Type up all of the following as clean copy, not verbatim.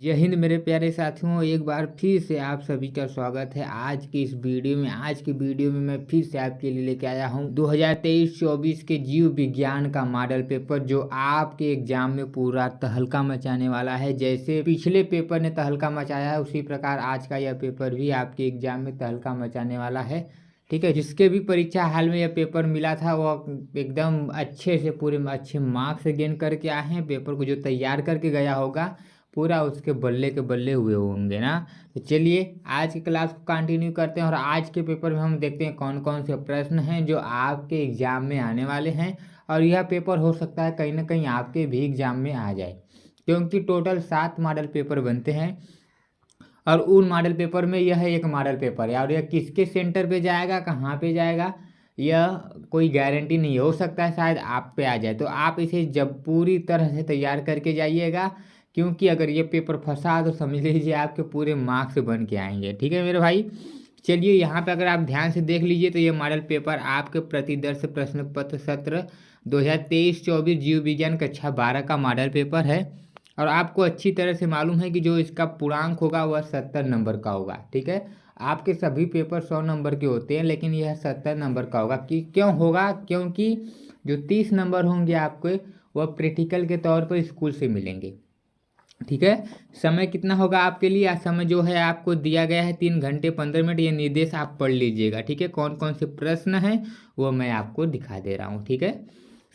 जय हिंद मेरे प्यारे साथियों, एक बार फिर से आप सभी का स्वागत है आज की इस वीडियो में। आज की वीडियो में मैं फिर से आपके लिए लेके आया हूं 2023-24 के जीव विज्ञान का मॉडल पेपर, जो आपके एग्जाम में पूरा तहलका मचाने वाला है। जैसे पिछले पेपर ने तहलका मचाया है, उसी प्रकार आज का यह पेपर भी आपके एग्जाम में तहलका मचाने वाला है। ठीक है, जिसके भी परीक्षा हाल में यह पेपर मिला था वो एकदम अच्छे से पूरे अच्छे मार्क्स गेन करके आए हैं। पेपर को जो तैयार करके गया होगा पूरा उसके बल्ले के बल्ले हुए होंगे ना। तो चलिए आज की क्लास को कंटिन्यू करते हैं और आज के पेपर में हम देखते हैं कौन कौन से प्रश्न हैं जो आपके एग्जाम में आने वाले हैं। और यह पेपर हो सकता है कहीं ना कहीं आपके भी एग्जाम में आ जाए, क्योंकि टोटल 7 मॉडल पेपर बनते हैं और उन मॉडल पेपर में यह एक मॉडल पेपर है। और यह किसके सेंटर पे जाएगा, कहाँ पे जाएगा, यह कोई गारंटी नहीं हो सकता है शायद आप पे आ जाए। तो आप इसे जब पूरी तरह से तैयार करके जाइएगा, क्योंकि अगर ये पेपर फंसा तो समझ लीजिए आपके पूरे मार्क्स बन के आएंगे। ठीक है मेरे भाई, चलिए यहाँ पे अगर आप ध्यान से देख लीजिए तो ये मॉडल पेपर आपके प्रतिदर्श प्रश्न पत्र सत्र 2023-24 जीव विज्ञान कक्षा 12 का मॉडल पेपर है। और आपको अच्छी तरह से मालूम है कि जो इसका पूर्णांक होगा वह 70 नंबर का होगा। ठीक है, आपके सभी पेपर 100 नंबर के होते हैं, लेकिन यह 70 नंबर का होगा। कि क्यों होगा, क्योंकि जो 30 नंबर होंगे आपके वह प्रैक्टिकल के तौर पर स्कूल से मिलेंगे। ठीक है, समय कितना होगा आपके लिए, आज समय जो है आपको दिया गया है 3 घंटे 15 मिनट। ये निर्देश आप पढ़ लीजिएगा। ठीक है, कौन कौन से प्रश्न हैं वो मैं आपको दिखा दे रहा हूँ। ठीक है,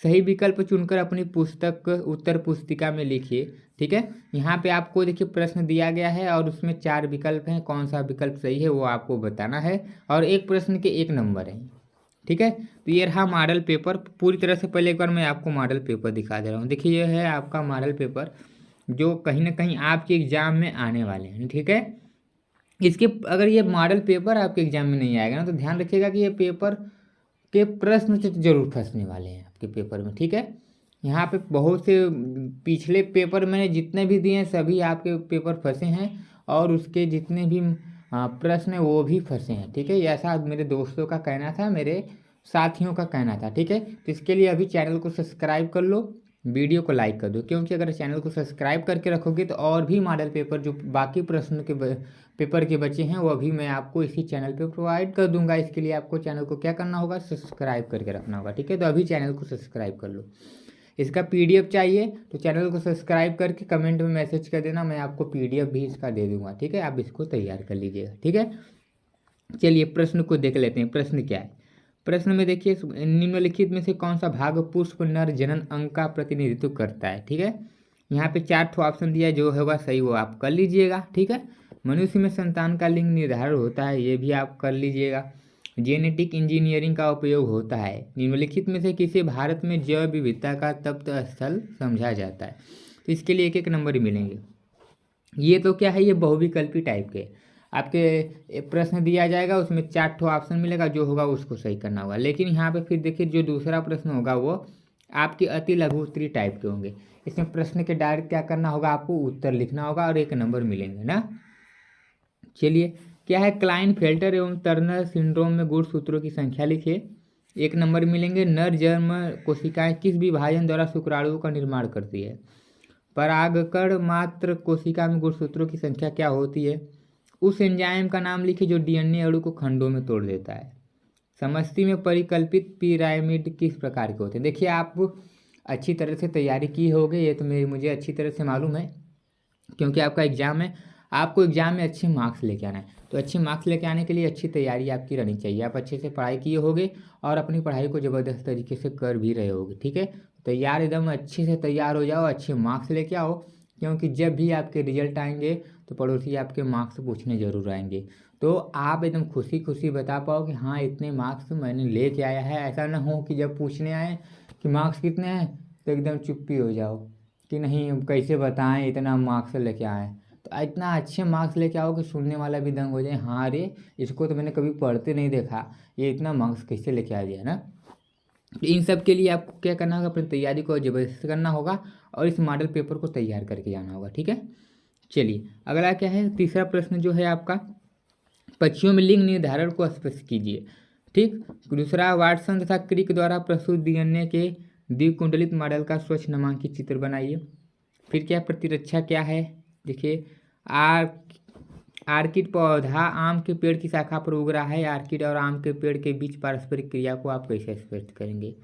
सही विकल्प चुनकर अपनी पुस्तक उत्तर पुस्तिका में लिखिए। ठीक है, यहाँ पे आपको देखिए प्रश्न दिया गया है और उसमें 4 विकल्प हैं। कौन सा विकल्प सही है वो आपको बताना है और एक प्रश्न के 1 नंबर है। ठीक है, तो ये रहा मॉडल पेपर पूरी तरह से। पहले एक बार मैं आपको मॉडल पेपर दिखा दे रहा हूँ। देखिए ये है आपका मॉडल पेपर जो कहीं ना कहीं आपके एग्जाम में आने वाले हैं। ठीक है, इसके अगर ये मॉडल पेपर आपके एग्जाम में नहीं आएगा ना तो ध्यान रखिएगा कि ये पेपर के प्रश्न से जरूर फंसने वाले हैं आपके पेपर में। ठीक है, यहाँ पे बहुत से पिछले पेपर मैंने जितने भी दिए हैं सभी आपके पेपर फंसे हैं और उसके जितने भी प्रश्न हैं वो भी फंसे हैं। ठीक है, ऐसा मेरे दोस्तों का कहना था, मेरे साथियों का कहना था। ठीक है, तो इसके लिए अभी चैनल को सब्सक्राइब कर लो, वीडियो को लाइक कर दो, क्योंकि अगर चैनल को सब्सक्राइब करके रखोगे तो और भी मॉडल पेपर जो बाकी प्रश्न के पेपर के बचे हैं वो अभी मैं आपको इसी चैनल पे प्रोवाइड कर दूंगा। इसके लिए आपको चैनल को क्या करना होगा, सब्सक्राइब करके रखना होगा। ठीक है, तो अभी चैनल को सब्सक्राइब कर लो। इसका पीडीएफ चाहिए तो चैनल को सब्सक्राइब करके कमेंट में मैसेज कर देना, मैं आपको पीडीएफ भी इसका दे दूंगा। ठीक है, आप इसको तैयार कर लीजिएगा। ठीक है, चलिए प्रश्न को देख लेते हैं। प्रश्न क्या है, प्रश्न में देखिए निम्नलिखित में से कौन सा भाग पुष्प नर जनन अंग का प्रतिनिधित्व करता है। ठीक है, यहाँ पे 4 ऑप्शन दिया है, जो होगा सही वो आप कर लीजिएगा। ठीक है, मनुष्य में संतान का लिंग निर्धारण होता है, ये भी आप कर लीजिएगा। जेनेटिक इंजीनियरिंग का उपयोग होता है। निम्नलिखित में से किसे भारत में जैव विविधता का तप्त स्थल समझा जाता है। तो इसके लिए 1-1 नंबर ही मिलेंगे। ये तो क्या है, ये बहुविकल्पी टाइप के आपके प्रश्न दिया जाएगा, उसमें 4 ऑप्शन मिलेगा, जो होगा उसको सही करना होगा। लेकिन यहाँ पे फिर देखिए जो दूसरा प्रश्न होगा वो आपके अति लघु उत्तरीय टाइप के होंगे। इसमें प्रश्न के डायरेक्ट क्या करना होगा, आपको उत्तर लिखना होगा और 1 नंबर मिलेंगे ना। चलिए क्या है, क्लाइनफेल्टर एवं टर्नर सिंड्रोम में गुणसूत्रों की संख्या लिखिए, 1 नंबर मिलेंगे। नर जन्म कोशिकाएं किस विभाजन द्वारा शुक्राणुओं का निर्माण करती है। परागकण मात्र कोशिका में गुणसूत्रों की संख्या क्या होती है। उस एंजाइम का नाम लिखिए जो डीएनए अणु को खंडों में तोड़ देता है। समष्टि में परिकल्पित पिरामिड किस प्रकार के होते हैं। देखिए आप अच्छी तरह से तैयारी की होगी, ये तो मुझे अच्छी तरह से मालूम है, क्योंकि आपका एग्जाम है, आपको एग्जाम में अच्छे मार्क्स लेके आना है। तो अच्छे मार्क्स लेके आने के लिए अच्छी तैयारी आपकी रहनी चाहिए। आप अच्छे से पढ़ाई किए होगे और अपनी पढ़ाई को ज़बरदस्त तरीके से कर भी रहे होगे। ठीक है, तैयार एकदम अच्छे से तैयार हो जाओ, अच्छे मार्क्स लेके आओ, क्योंकि जब भी आपके रिजल्ट आएंगे तो पड़ोसी आपके मार्क्स पूछने जरूर आएंगे। तो आप एकदम खुशी खुशी बता पाओ कि हाँ इतने मार्क्स मैंने लेके आया है। ऐसा ना हो कि जब पूछने आए कि मार्क्स कितने हैं तो एकदम चुप्पी हो जाओ कि नहीं कैसे बताएं इतना मार्क्स लेके आए। तो इतना अच्छे मार्क्स लेके आओ कि सुनने वाला भी दंग हो जाए, हाँ अरे इसको तो मैंने कभी पढ़ते नहीं देखा, ये इतना मार्क्स कैसे लेके आ गया ना। तो इन सब के लिए आपको क्या करना होगा, अपनी तैयारी को जबरदस्त करना होगा और इस मॉडल पेपर को तैयार करके जाना होगा। ठीक है, चलिए अगला क्या है, तीसरा प्रश्न जो है आपका, पक्षियों में लिंग निर्धारण को स्पष्ट कीजिए। ठीक, दूसरा वाटसन तथा क्रिक द्वारा प्रस्तुत डीएनए के द्विकुंडलित मॉडल का स्वच्छ नामांकित चित्र बनाइए। फिर क्या, प्रतिरक्षा क्या है, देखिए आर्किड पौधा आम के पेड़ की शाखा पर उग रहा है। आर्किड और आम के पेड़ के बीच पारस्परिक क्रिया को आप कैसे स्पष्ट करेंगे?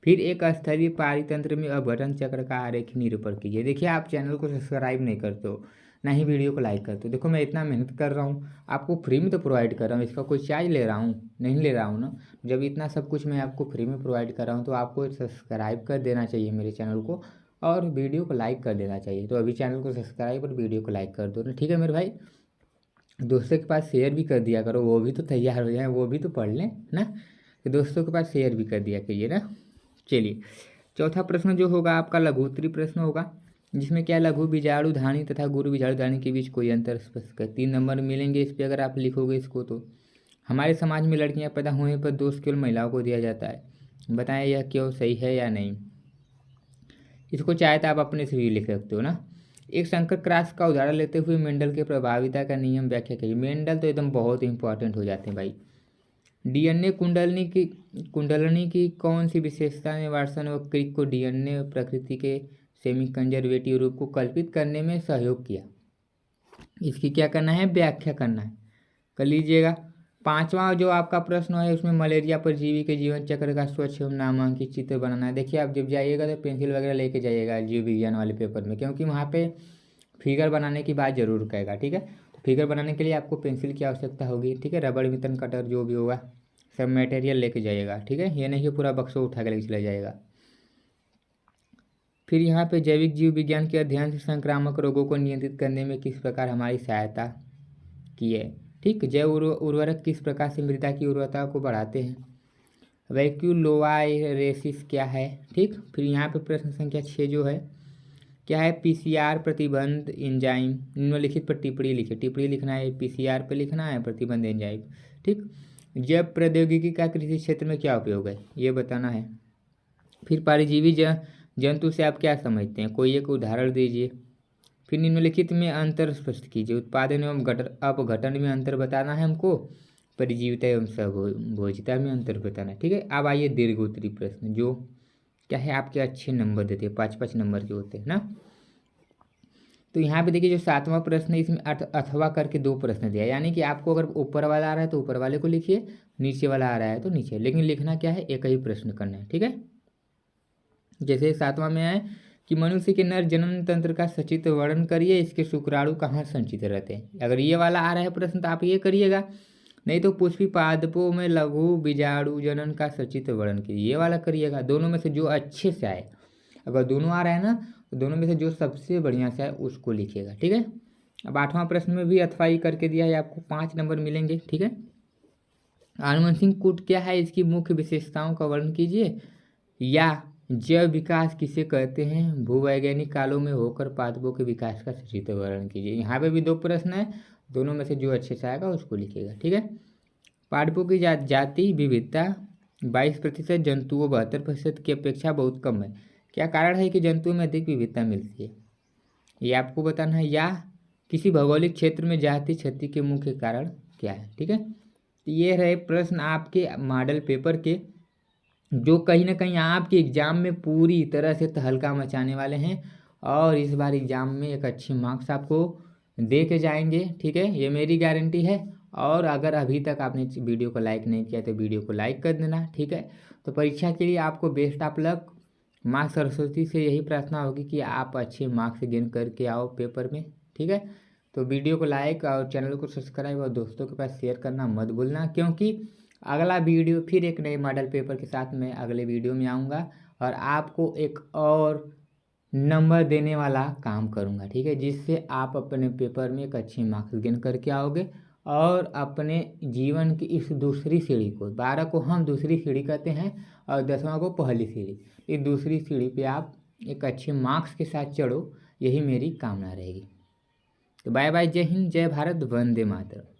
फिर एक स्तरीय पारितंत्र में अपघटन चक्र का आरेख निरूपण कीजिए। देखिए आप चैनल को सब्सक्राइब नहीं करते हो, ना ही वीडियो को लाइक करते हो। देखो मैं इतना मेहनत कर रहा हूँ, आपको फ्री में तो प्रोवाइड कर रहा हूँ, इसका कोई चार्ज ले रहा हूँ? नहीं ले रहा हूँ ना। जब इतना सब कुछ मैं आपको फ्री में प्रोवाइड कर रहा हूँ तो आपको सब्सक्राइब कर देना चाहिए मेरे चैनल को, और वीडियो को लाइक कर देना चाहिए। तो अभी चैनल को सब्सक्राइब और वीडियो को लाइक कर दो ना, ठीक है मेरे भाई। दोस्तों के पास शेयर भी कर दिया करो, वो भी तो तैयार हो जाए, वो भी तो पढ़ लें ना। तो दोस्तों के पास शेयर भी कर दिया करिए ना। चलिए चौथा प्रश्न जो होगा आपका लघु उत्तरी प्रश्न होगा, जिसमें क्या लघु बीजाणु धानी तथा गुरु बीजाणु धानी के बीच कोई अंतर स्पष्ट कर। 3 नंबर मिलेंगे इस पर अगर आप लिखोगे इसको। तो हमारे समाज में लड़कियां पैदा होने पर दोष केवल महिलाओं को दिया जाता है, बताएं यह क्यों सही है या नहीं? इसको चाहे तो आप अपने से भी लिख सकते हो ना। एक संकर क्रॉस का उदाहरण लेते हुए मेंडल के प्रभाविता का नियम व्याख्या करिए। मेंडल तो एकदम बहुत इंपॉर्टेंट हो जाते हैं भाई। डीएनए कुंडलनी की कौन सी विशेषता ने वाटसन व क्रिक को डीएनए प्रकृति के सेमी कंजर्वेटिव रूप को कल्पित करने में सहयोग किया? इसकी क्या करना है? व्याख्या करना है, कर लीजिएगा। 5वां जो आपका प्रश्न है उसमें मलेरिया परजीवी के जीवन चक्र का स्वच्छ एवं नामांकित चित्र बनाना है। देखिए आप जब जाइएगा तो पेंसिल वगैरह लेके जाइएगा जीव विज्ञान वाले पेपर में, क्योंकि वहाँ पे फिगर बनाने की बात जरूर कहेगा, ठीक है। तो फिगर बनाने के लिए आपको पेंसिल की आवश्यकता होगी, ठीक है। रबड़ मितन कटर जो भी होगा सब मटेरियल लेके जाइएगा, ठीक है। ये नहीं कि पूरा बक्सो उठा के लेके चला जाएगा। फिर यहाँ पे जैविक जीव विज्ञान के अध्ययन से संक्रामक रोगों को नियंत्रित करने में किस प्रकार हमारी सहायता की है, ठीक। जैव उर्वरक किस प्रकार से मृदा की उर्वरता को बढ़ाते हैं? वैक्यूलोवायरेसिस क्या है, ठीक। फिर यहाँ पे प्रश्न संख्या 6 जो है क्या है? पीसीआर प्रतिबंध एंजाइम निम्नलिखित पर टिप्पणी लिखे। टिप्पणी लिखना है, पीसीआर पे लिखना है, प्रतिबंध एंजाइम, ठीक। जैव प्रौद्योगिकी का कृषि क्षेत्र में क्या उपयोग है, ये बताना है। फिर परजीवी जंतु से आप क्या समझते हैं, कोई एक उदाहरण दीजिए। फिर निम्नलिखित में अंतर स्पष्ट कीजिए। उत्पादन एवं अपघटन में अंतर बताना है हमको, परिजीविता एवं सहभोजिता में अंतर बताना है, ठीक है। अब आइए दीर्घ उत्तरी प्रश्न, जो क्या है आपके अच्छे नंबर देते हैं, 5-5 नंबर के होते हैं ना। तो यहाँ पे देखिए जो 7वां प्रश्न है इसमें अथवा करके 2 प्रश्न दिया है, यानी कि आपको अगर ऊपर वाला आ रहा है तो ऊपर वाले को लिखिए, नीचे वाला आ रहा है तो नीचे, लेकिन लिखना क्या है? एक ही प्रश्न करना है, ठीक है। जैसे 7वां में है कि मनुष्य के नर जनन तंत्र का सचित्र वर्णन करिए, इसके शुक्राणु कहाँ संचित रहते हैं। अगर ये वाला आ रहा है प्रश्न तो आप ये करिएगा, नहीं तो पुष्पी पादपों में लघु बीजाणु जनन का सचित्र वर्णन कीजिए, ये वाला करिएगा। दोनों में से जो अच्छे से आए, अगर दोनों आ रहा है ना तो दोनों में से जो सबसे बढ़िया से आए उसको लिखिएगा, ठीक है। अब 8वां प्रश्न में भी अथवा ही करके दिया है, आपको 5 नंबर मिलेंगे, ठीक है। आनुवंशिक कूट क्या है, इसकी मुख्य विशेषताओं का वर्णन कीजिए। या जैव विकास किसे कहते हैं, भूवैज्ञानिक कालों में होकर पादपों के विकास का सचित्र वर्णन कीजिए। यहाँ पे भी 2 प्रश्न है, दोनों में से जो अच्छे से आएगा उसको लिखिएगा, ठीक है। पादपों की जाति विविधता 22%, जंतुओं 72% की अपेक्षा बहुत कम है। क्या कारण है कि जंतुओं में अधिक विविधता मिलती है, ये आपको बताना है। या किसी भौगोलिक क्षेत्र में जाति क्षति के मुख्य कारण क्या है, ठीक है। तो ये रहे प्रश्न आपके मॉडल पेपर के, जो कहीं ना कहीं आपके एग्जाम में पूरी तरह से तहलका मचाने वाले हैं, और इस बार एग्जाम में एक अच्छे मार्क्स आपको दे के जाएंगे, ठीक है, ये मेरी गारंटी है। और अगर अभी तक आपने वीडियो को लाइक नहीं किया तो वीडियो को लाइक कर देना, ठीक है। तो परीक्षा के लिए आपको बेस्ट ऑफ लक। माँ सरस्वती से यही प्रार्थना होगी कि आप अच्छे मार्क्स गेन करके आओ पेपर में, ठीक है। तो वीडियो को लाइक और चैनल को सब्सक्राइब और दोस्तों के पास शेयर करना मत भूलना, क्योंकि अगला वीडियो फिर एक नए मॉडल पेपर के साथ मैं अगले वीडियो में आऊँगा और आपको एक और नंबर देने वाला काम करूँगा, ठीक है, जिससे आप अपने पेपर में एक अच्छे मार्क्स गेन करके आओगे और अपने जीवन की इस दूसरी सीढ़ी को, 12 को हम दूसरी सीढ़ी कहते हैं और 10वां को पहली सीढ़ी, इस दूसरी सीढ़ी पे आप एक अच्छे मार्क्स के साथ चढ़ो, यही मेरी कामना रहेगी। तो बाय बाय, जय हिंद, जय भारत, वंदे मातरम।